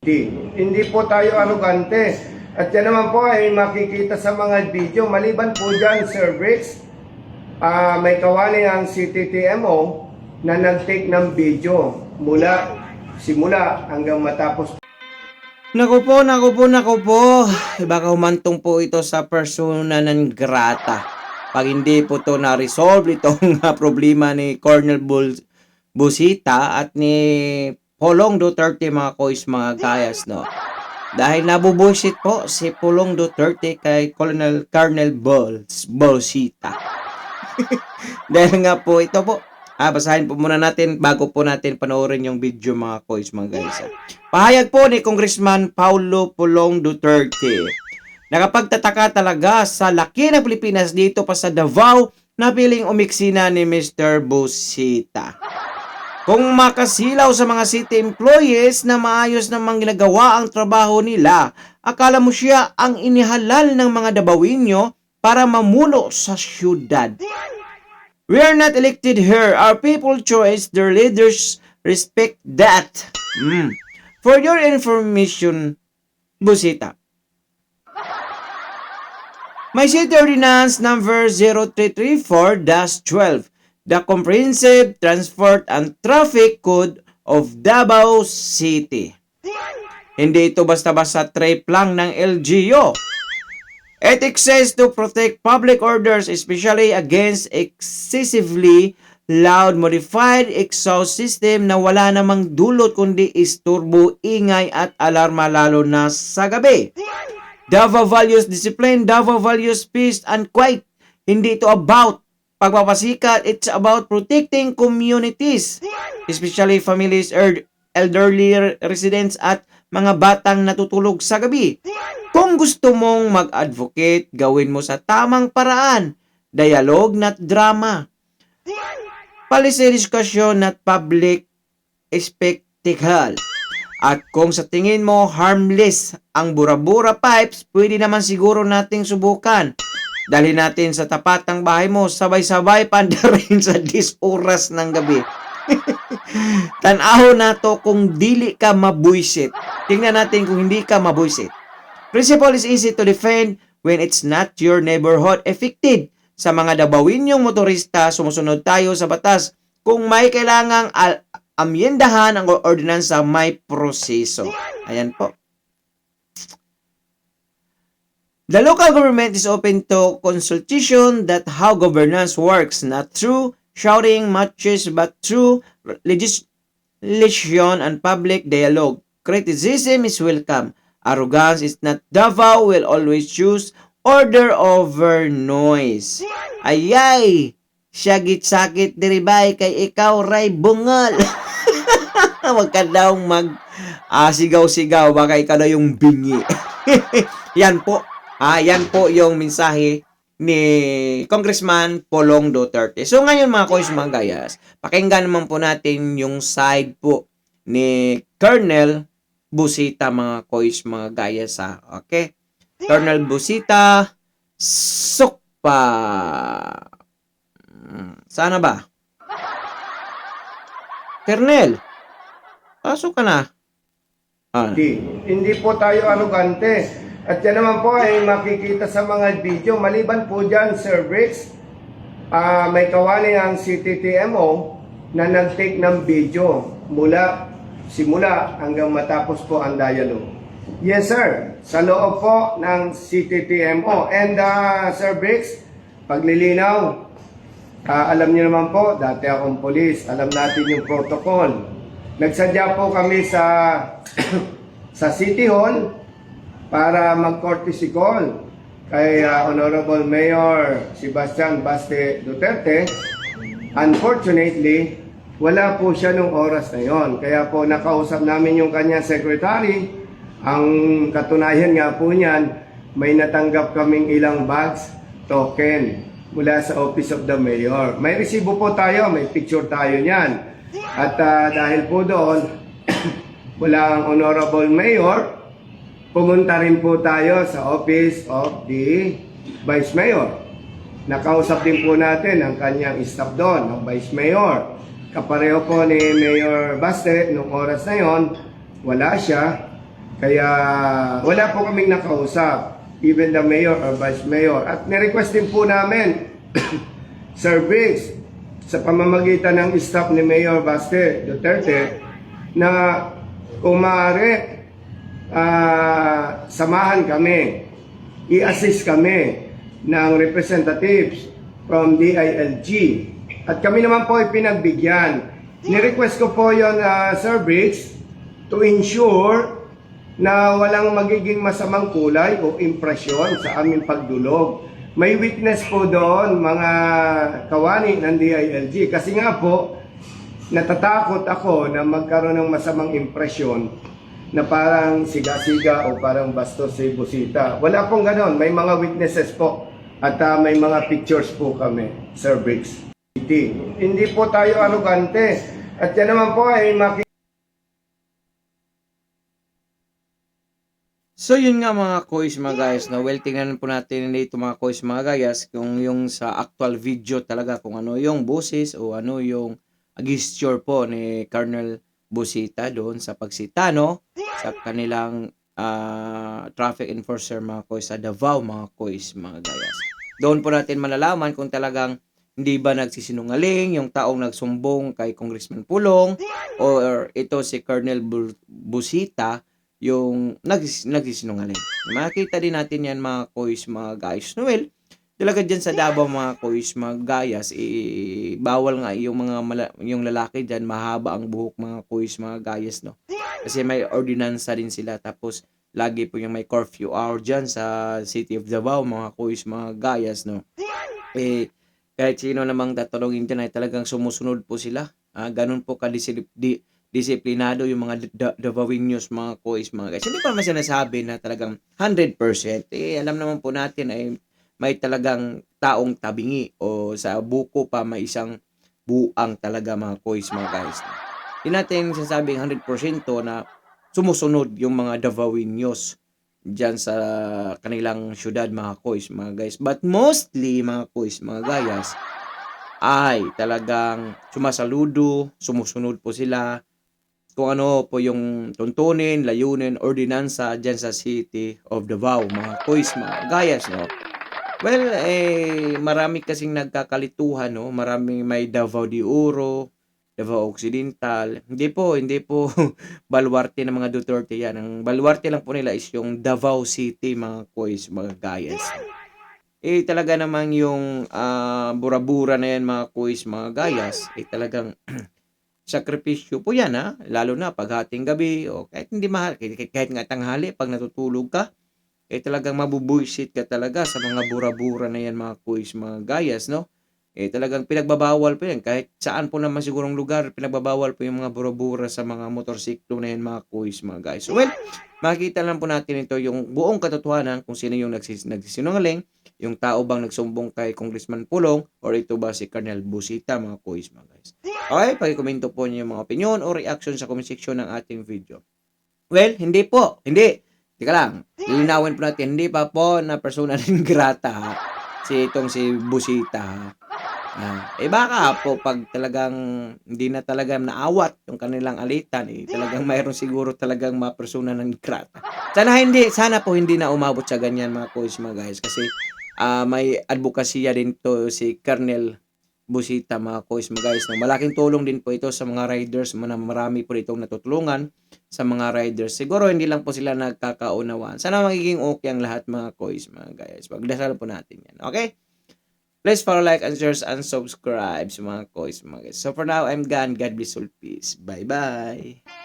Hindi po tayo arugante. At yan naman po ay makikita sa mga video. Maliban po dyan, Sir Briggs, may kawani ang CTTMO na nag-take ng video mula simula hanggang matapos. Naku po. Baka humantong po ito sa persona non grata. Pag hindi po to na-resolve itong problema ni Colonel Busita at ni Pulong Duterte, mga kois, mga gayas, no? Dahil nabubusit po si Pulong Duterte kay Colonel Busita. Dahil nga po ito po, basahin po muna natin bago po natin panoorin yung video, mga kois, mga guys. Pahayag po ni Congressman Paulo Pulong Duterte. Nakapagtataka talaga sa laki ng Pilipinas dito pa sa Davao na piling umiksina ni Mr. Busita. Kung makasilaw sa mga city employees na maayos namang ginagawa ang trabaho nila, akala mo siya ang inihalal ng mga Davawinyo para mamuno sa syudad. We are not elected here. Our people choose their leaders. Respect that. For your information, Busita, may City Ordinance number 0334-12, the Comprehensive Transport and Traffic Code of Davao City. Hindi ito basta-basta trip lang ng LGU. It exists to protect public orders, especially against excessively loud modified exhaust system na wala namang dulot kundi isturbo, ingay at alarma, lalo na sa gabi. Davao values discipline, Davao values peace and quiet. Hindi ito about pagpapasikat, it's about protecting communities, especially families, elderly residents at mga batang natutulog sa gabi. Kung gusto mong mag-advocate, gawin mo sa tamang paraan, dialogue not drama, policy discussion not public spectacle. At kung sa tingin mo harmless ang bura-bura pipes, pwede naman siguro nating subukan. Dalhin natin sa tapat ng bahay mo, sabay-sabay pandarin sa 10 oras ng gabi. Tanaw na to kung dili ka mabuisit. Tingnan natin kung hindi ka mabuisit. Principle is easy to defend when it's not your neighborhood affected. Sa mga Davaoinyong motorista, sumusunod tayo sa batas. Kung may kailangang amyendahan ang ordinansa, may proseso. Ayan po. The local government is open to consultation that how governance works, not through shouting matches but through legislation and public dialogue. Criticism is welcome. Arrogance is not. Davao will always choose order over noise. Ayay! Syagit-sakit diribay kay ikaw ray bungal. Wag ka daw sigaw-sigaw, baka ikaw daw yung bingi. Yan po. Yan po yung mensahe ni Congressman Pulong Duterte. So ngayon, mga kois, mga gayas, pakinggan naman po natin yung side po ni Colonel Busita, mga kois, mga gayas, okay? Colonel Busita, sukpa. Sana ba? Colonel, pasok ka na. Hindi po tayo arugante. At yan naman po ay makikita sa mga video. Maliban po dyan, Sir Briggs, may kawani ang CTTMO na nag-take ng video mula simula hanggang matapos po ang dialogue. Yes, sir. Sa loob po ng CTTMO. And Sir Briggs, paglilinaw, alam niyo naman po, dati akong polis, alam natin yung protocol. Nagsadya po kami sa sa City Hall para mag-courtesy call kay Honorable Mayor Sebastian Baste Duterte. Unfortunately, wala po siya nung oras na yon. Kaya po nakausap namin yung kanyang secretary. Ang katunayan nga po niyan, may natanggap kaming ilang bags, token, mula sa Office of the Mayor. May resibo po tayo, may picture tayo niyan. At dahil po doon, wala ang Honorable Mayor, pumunta rin po tayo sa Office of the Vice Mayor. Nakausap din po natin ang kanyang staff doon, ang Vice Mayor. Kapareho po ni Mayor Baste, nung oras na yon, wala siya. Kaya wala po kaming nakausap, even the mayor or vice mayor. At nirequest din po namin, Sir Briggs, sa pamamagitan ng staff ni Mayor Baste Duterte, na kung maaari, samahan kami, i-assist kami ng representatives from DILG. At kami naman po ay pinagbigyan. Ni-request ko po yon, Sir Briggs, to ensure na walang magiging masamang kulay o impresyon sa aming pagdulog. May witness po doon, mga kawani ng DILG. Kasi nga po, natatakot ako na magkaroon ng masamang impresyon na parang siga-siga o parang bastos si Busita. Wala pong ganon. May mga witnesses po at may mga pictures po kami, Sir Briggs. Hindi po tayo arugante. At yan naman po ay So yun nga mga kois mga guys, no? Well, tingnan po natin dito mga kois mga guys kung yung sa actual video talaga kung ano yung boses o ano yung gesture po ni Colonel Busita doon sa pagsita, no? Sa kanilang traffic enforcer mga kois sa Davao mga kois mga guys. Doon po natin malalaman kung talagang hindi ba nagsisinungaling yung taong nagsumbong kay Congressman Pulong or ito si Colonel Busita yung nagsisinungaling. Makikita din natin yan mga kois mga guys. Well, talaga dyan sa Davao mga kois mga gayas, bawal nga yung yung lalaki dyan, mahaba ang buhok mga kois mga gayas, no? Kasi may ordinansa din sila, tapos lagi po yung may curfew hour dyan sa City of Davao mga kois mga gayas, no? Kahit sino namang tatanungin dyan ay talagang sumusunod po sila. Ganun po disiplinado yung mga Davaoeños mga kois mga guys. Hindi ko naman sinasabi na talagang 100%. Alam naman po natin ay may talagang taong tabingi o sa buko pa may isang buang talaga mga kois mga guys. Hindi natin sinasabing 100% na sumusunod yung mga Davaoeños dyan sa kanilang syudad mga kois mga guys. But mostly mga kois mga gayas ay talagang sumasaludo, sumusunod po sila kung ano po yung tuntunin, layunin, ordinansa dyan sa City of Davao, mga kois, mga gayas, no? Well, marami kasing nagkakalituhan, no? Maraming may Davao de Oro, Davao Occidental. Hindi po baluarte ng mga Duterte yan. Ang baluarte lang po nila is yung Davao City, mga kois, mga gayas. Talaga namang yung bura-bura na yan, mga kois, mga gayas, talagang sakripisyo po yan, ha? Lalo na paghating gabi o kahit hindi mahal, kahit nga tanghali pag natutulog ka, talagang mabubuisit ka talaga sa mga bura-bura na yan mga kuis, mga gayas, no? Talagang pinagbabawal po yan. Kahit saan po naman sigurong lugar, pinagbabawal po yung mga bura-bura sa mga motorsiklo na yan mga kuis, mga guys. So, well, makikita lang po natin ito yung buong katotohanan kung sino yung nagsisinungaling, yung tao bang nagsumbong kay Congressman Pulong or ito ba si Colonel Busita, mga kuis, mga guys. Okay, pakikomento po niyo yung mga opinion o reaction sa comment section ng ating video. Well, hindi po. Hindi. Teka lang. Lilinawin po natin. Hindi pa po na persona ng grata, ha? Si Busita, ha? Baka po pag talagang hindi na talaga naawat yung kanilang alitan, talagang mayroon siguro talagang mga persona ng grata. Sana po hindi na umabot sa ganyan mga coach mga guys. Kasi may advokasya din to si Colonel Busita mga coach mga guys. No? Malaking tulong din po ito sa mga riders. Marami po itong natutulungan sa mga riders. Siguro hindi lang po sila nagkakaunawaan. Sana magiging okay ang lahat mga coach mga guys. Pagdasal po natin yan. Okay? Please follow, like, and share, and subscribe sa mga kois mga guys. So for now, I'm gone. God bless all. Peace. Bye-bye.